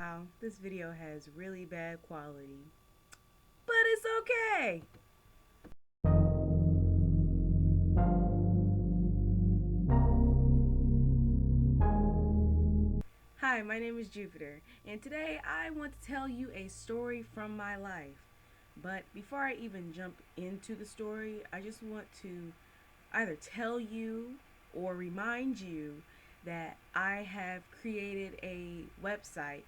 Wow, this video has really bad quality, but it's okay. Hi, my name is Jupiter, and today I want to tell you a story from my life. But before I even jump into the story, I just want to either tell you or remind you that I have created a website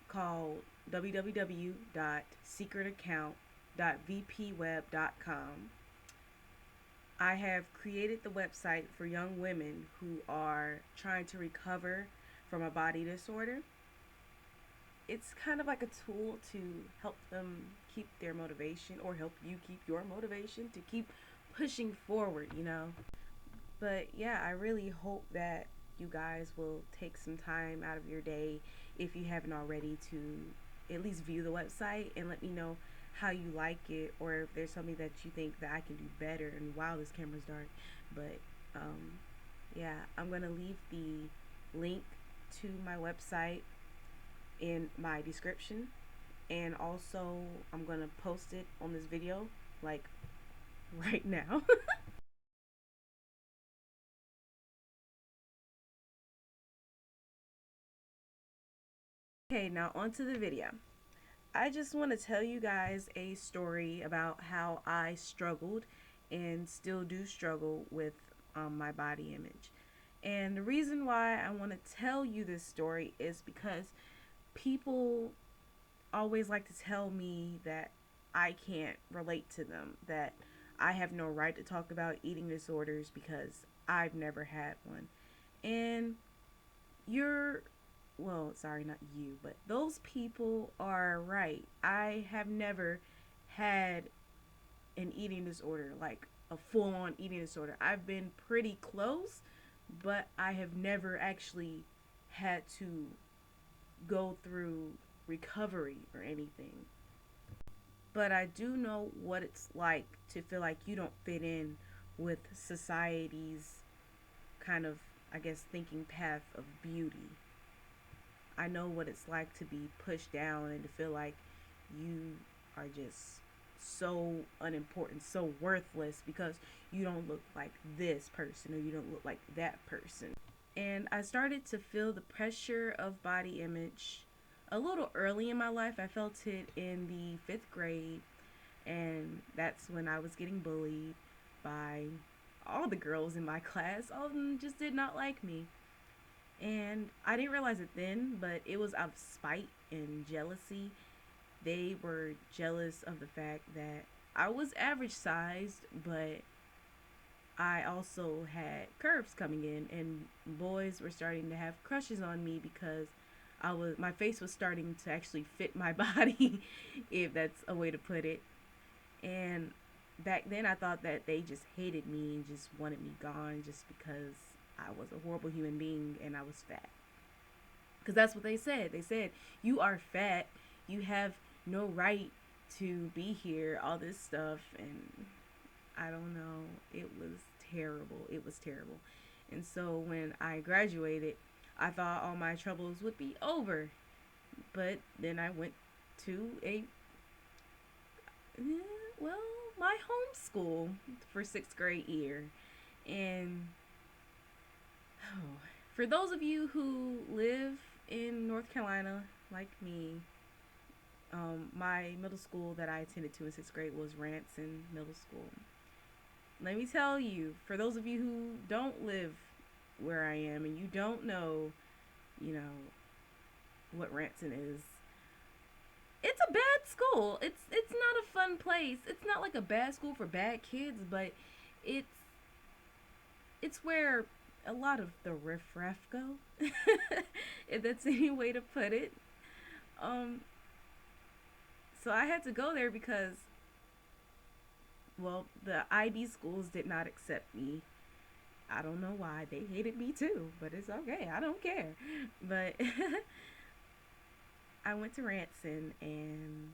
called www.secretaccount.vpweb.com. I have created the website for young women who are trying to recover from a body disorder. It's kind of like a tool to help them keep their motivation or help you keep your motivation to keep pushing forward. But yeah, I really hope that you guys will take some time out of your day, if you haven't already, to at least view the website and let me know how you like it, or if there's something that you think that I can do better. And wow, this camera's dark. But yeah, I'm going to leave the link to my website in my description. And also, I'm going to post it on this video, like right now. Okay, now onto the video. I just want to tell you guys a story about how I struggled and still do struggle with my body image. And the reason why I want to tell you this story is because people always like to tell me that I can't relate to them, that I have no right to talk about eating disorders because I've never had one. And you're, well, sorry, not you, but those people are right. I have never had an eating disorder, like a full on eating disorder. I've been pretty close, but I have never actually had to go through recovery or anything. But I do know what it's like to feel like you don't fit in with society's kind of, I guess, thinking path of beauty. I know what it's like to be pushed down and to feel like you are just so unimportant, so worthless because you don't look like this person or you don't look like that person. And I started to feel the pressure of body image a little early in my life. I felt it in the fifth grade, and that's when I was getting bullied by all the girls in my class. All of them just did not like me. And I didn't realize it then, but it was out of spite and jealousy. They were jealous of the fact that I was average sized, but I also had curves coming in, and boys were starting to have crushes on me because my face was starting to actually fit my body, if that's a way to put it. And back then I thought that they just hated me and just wanted me gone just because I was a horrible human being and I was fat. Because that's what they said. They said, "You are fat. You have no right to be here." All this stuff. And I don't know. It was terrible. It was terrible. And so when I graduated, I thought all my troubles would be over. But then I went to well, my homeschool for sixth grade year. And oh, for those of you who live in North Carolina, like me, my middle school that I attended to in sixth grade was Ranson Middle School. Let me tell you, for those of you who don't live where I am and you don't know, you know, what Ranson is, it's a bad school. It's not a fun place. It's not like a bad school for bad kids, but it's it's where a lot of the riffraff go, if that's any way to put it. Um, so I had to go there because, well, the IB schools did not accept me. I don't know why. They hated me too, but it's okay. I don't care. But I went to Ranson, and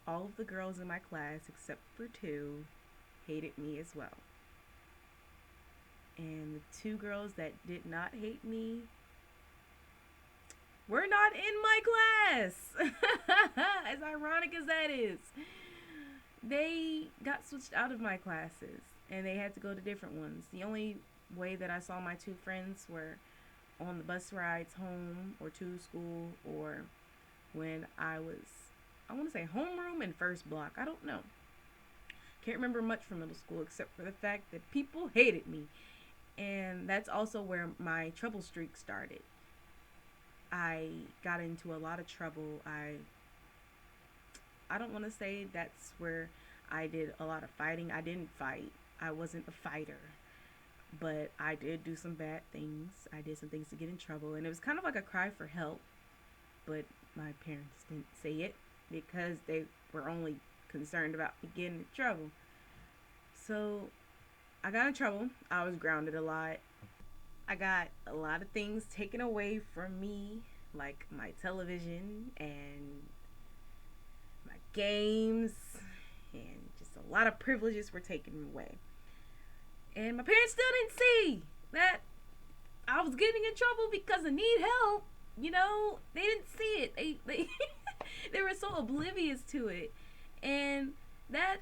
all of the girls in my class, except for two, hated me as well. And the two girls that did not hate me, were not in my class. As ironic as that is, they got switched out of my classes and they had to go to different ones. The only way that I saw my two friends were on the bus rides home or to school, or when I want to say homeroom and first block. I don't know. Can't remember much from middle school except for the fact that people hated me. And that's also where my trouble streak started. I got into a lot of trouble. I don't want to say that's where I did a lot of fighting. I didn't fight. I wasn't a fighter. But I did do some bad things. I did some things to get in trouble, and it was kind of like a cry for help. But my parents didn't say it because they were only concerned about me getting in trouble. So I got in trouble. I was grounded a lot. I got a lot of things taken away from me, like my television and my games, and just a lot of privileges were taken away. And my parents still didn't see that I was getting in trouble because I need help. They didn't see it. They they were so oblivious to it. And that's,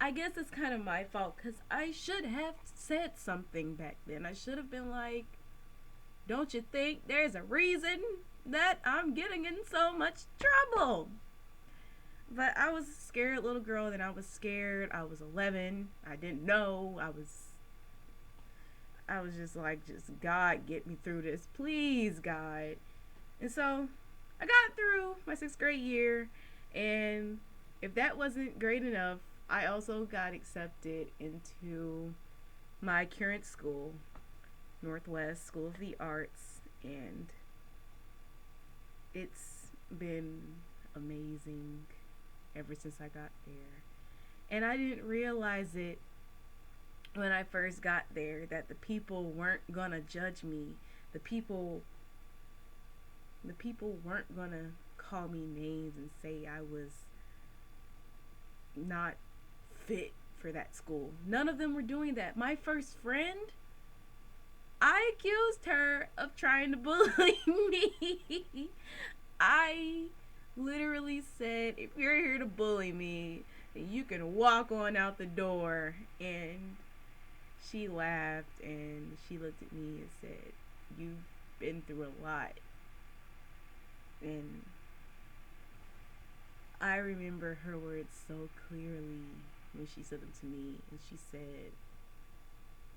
I guess it's kind of my fault because I should have said something back then. I should have been like, don't you think there's a reason that I'm getting in so much trouble? But I was a scared little girl, and I was scared. I was 11. I didn't know. I was just like, just God, get me through this, please, God. And so I got through my 6th grade year, and if that wasn't great enough, I also got accepted into my current school, Northwest School of the Arts, and it's been amazing ever since I got there. And I didn't realize it when I first got there, that the people weren't gonna judge me. The people weren't gonna call me names and say I was not fit for that school. None of them were doing that. My first friend, I accused her of trying to bully me. I literally said, if you're here to bully me, then you can walk on out the door. And she laughed and she looked at me and said, you've been through a lot. And I remember her words so clearly when she said them to me. And she said,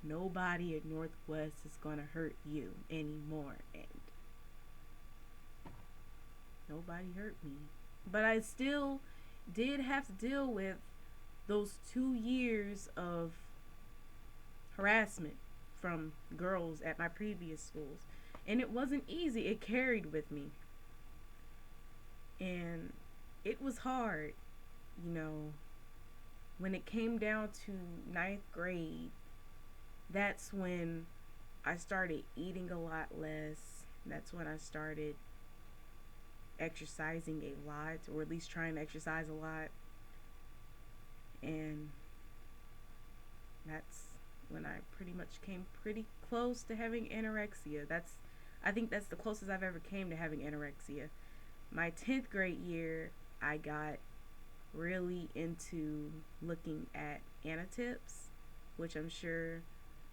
nobody at Northwest is going to hurt you anymore. And nobody hurt me. But I still did have to deal with those 2 years of harassment from girls at my previous schools. And it wasn't easy. It carried with me. And it was hard, when it came down to 9th grade. That's when I started eating a lot less. That's when I started exercising a lot, or at least trying to exercise a lot. And that's when I pretty much came pretty close to having anorexia. I think that's the closest I've ever came to having anorexia. My 10th grade year, I got really into looking at Anatips, which I'm sure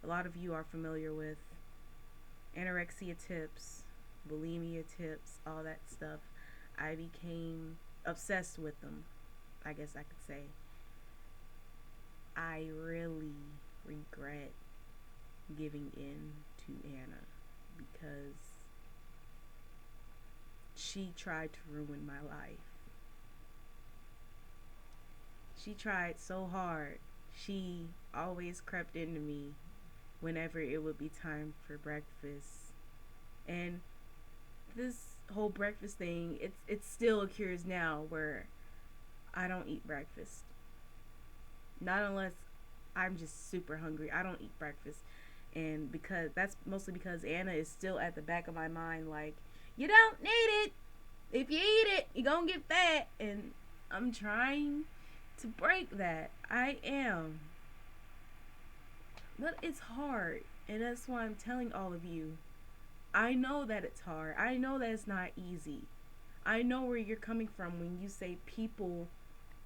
a lot of you are familiar with. Anorexia tips, bulimia tips, all that stuff. I became obsessed with them, I guess I could say. I really regret giving in to Anna because she tried to ruin my life. She tried so hard. She always crept into me whenever it would be time for breakfast. And this whole breakfast thing, it still occurs now where I don't eat breakfast. Not unless I'm just super hungry. I don't eat breakfast. And that's mostly because Anna is still at the back of my mind, like, you don't need it. If you eat it, you're gonna get fat. And I'm trying to break that. I am. But it's hard. And that's why I'm telling all of you, I know that it's hard. I know that it's not easy. I know where you're coming from when you say people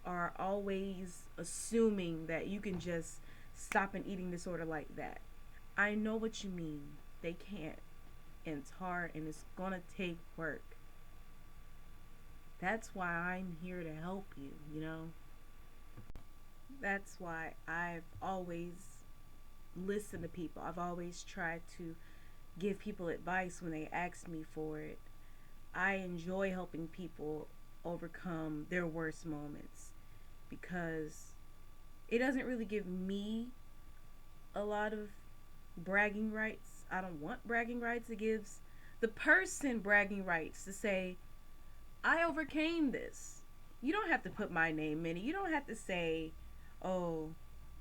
are always assuming that you can just stop an eating disorder like that. I know what you mean. They can't. And it's hard and it's gonna take work. That's why I'm here to help you, you know? That's why I've always listened to people. I've always tried to give people advice when they ask me for it. I enjoy helping people overcome their worst moments because it doesn't really give me a lot of bragging rights. I don't want bragging rights. It gives the person bragging rights to say, I overcame this. You don't have to put my name in it. You don't have to say, oh,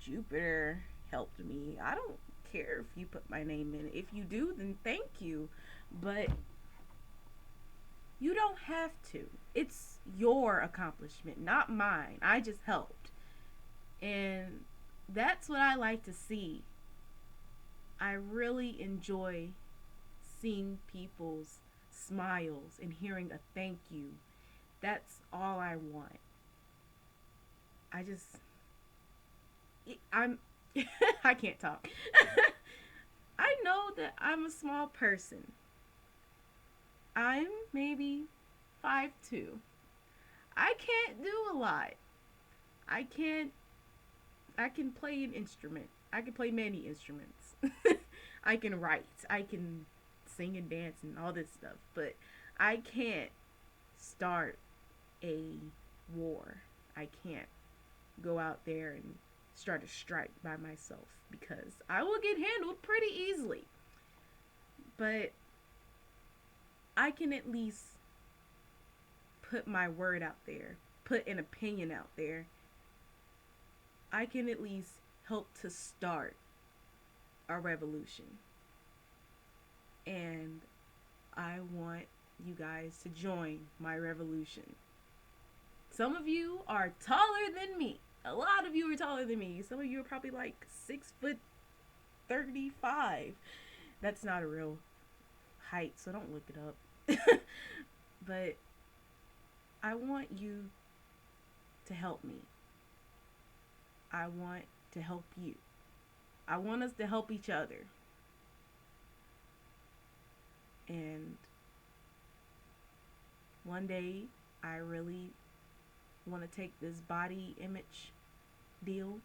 Jupiter helped me. I don't care if you put my name in it. If you do, then thank you. But you don't have to. It's your accomplishment, not mine. I just helped. And that's what I like to see. I really enjoy seeing people's smiles and hearing a thank you. That's all I want. I just, I'm, I can't talk. I know that I'm a small person. I'm maybe 5'2". I can't do a lot. I can't, I can play an instrument. I can play many instruments. I can write. I can sing and dance and all this stuff. But I can't start a war. I can't go out there and start a strike by myself because I will get handled pretty easily. But I can at least put my word out there, put an opinion out there. I can at least help to start a revolution. And I want you guys to join my revolution. Some of you are taller than me. A lot of you are taller than me. Some of you are probably like 6'35". That's not a real height, so don't look it up. But I want you to help me. I want to help you. I want us to help each other. And one day, I really want to take this body image deal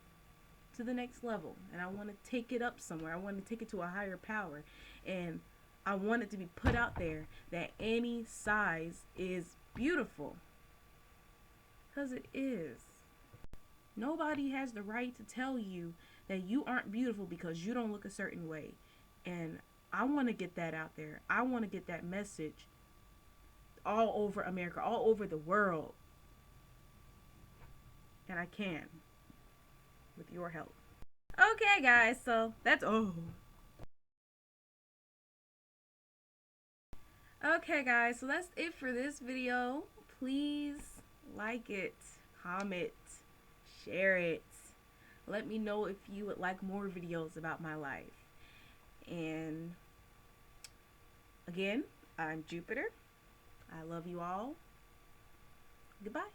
to the next level. And I want to take it up somewhere. I want to take it to a higher power. And I want it to be put out there that any size is beautiful. Because it is. Nobody has the right to tell you that you aren't beautiful because you don't look a certain way. And I want to get that out there. I want to get that message all over America, all over the world. And I can with your help. Okay, guys, so that's all. Okay, guys, so that's it for this video. Please like it, comment, share it. Let me know if you would like more videos about my life. And again, I'm Jupiter. I love you all. Goodbye.